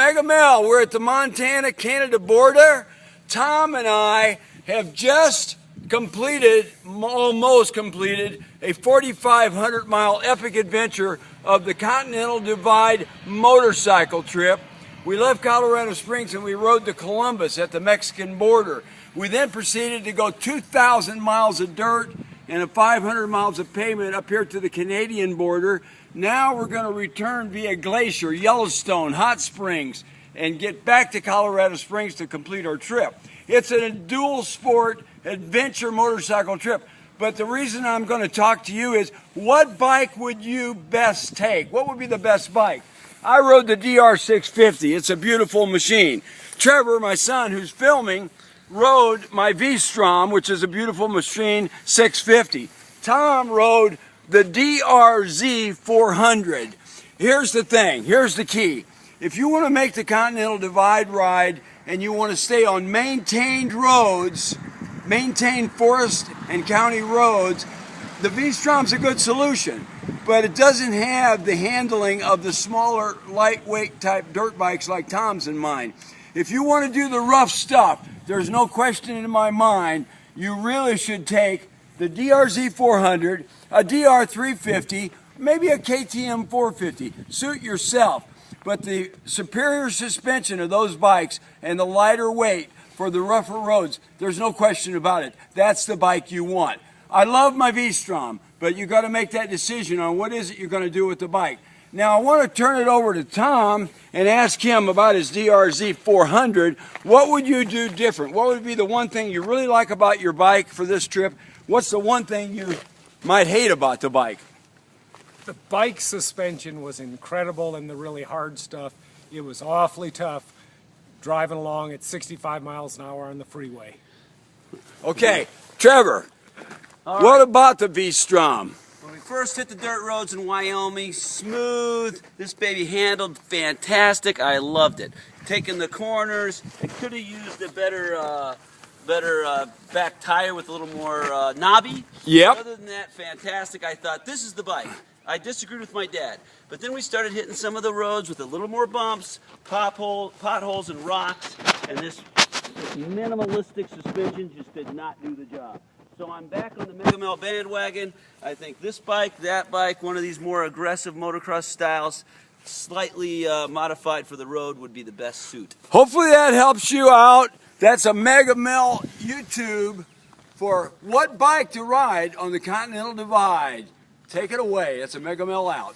MegaMel. We're at the Montana-Canada border. Tom and I have just almost completed, a 4,500-mile epic adventure of the Continental Divide motorcycle trip. We left Colorado Springs and we rode to Columbus at the Mexican border. We then proceeded to go 2,000 miles of dirt and 500 miles of pavement up here to the Canadian border. Now we're going to return via Glacier, Yellowstone, Hot Springs, and get back to Colorado Springs to complete our trip. It's a dual sport adventure motorcycle trip. But the reason I'm going to talk to you is, what bike would you best take? What would be the best bike? I rode the DR650. It's a beautiful machine. Trevor, my son, who's filming, rode my V-Strom, which is a beautiful machine, 650. Tom rode the DRZ400. Here's the thing, here's the key. If you want to make the Continental Divide ride and you want to stay on maintained roads, maintained forest and county roads, the V-Strom's a good solution, but it doesn't have the handling of the smaller, lightweight type dirt bikes like Tom's and mine. If you want to do the rough stuff, there's no question in my mind, you really should take the DRZ400, a DR350, maybe a KTM 450. Suit yourself. But the superior suspension of those bikes and the lighter weight for the rougher roads, there's no question about it. That's the bike you want. I love my V-Strom, but you got to make that decision on what is it you're going to do with the bike. Now I want to turn it over to Tom and ask him about his DRZ400. What would you do different? What would be the one thing you really like about your bike for this trip? What's the one thing you might hate about the bike? The bike suspension was incredible and the really hard stuff. It was awfully tough driving along at 65 miles an hour on the freeway. Okay, Trevor, what about the V-Strom? When we first hit the dirt roads in Wyoming, smooth, this baby handled fantastic. I loved it. Taking the corners, it could have used a better back tire with a little more knobby. Yep. Other than that, fantastic. I thought, this is the bike. I disagreed with my dad, but then we started hitting some of the roads with a little more bumps, potholes and rocks, and this minimalistic suspension just did not do the job. So I'm back on the MegaMel bandwagon. I think this bike, that bike, one of these more aggressive motocross styles, slightly modified for the road, would be the best suit. Hopefully that helps you out. That's a MegaMel YouTube for what bike to ride on the Continental Divide. Take it away. That's a MegaMel out.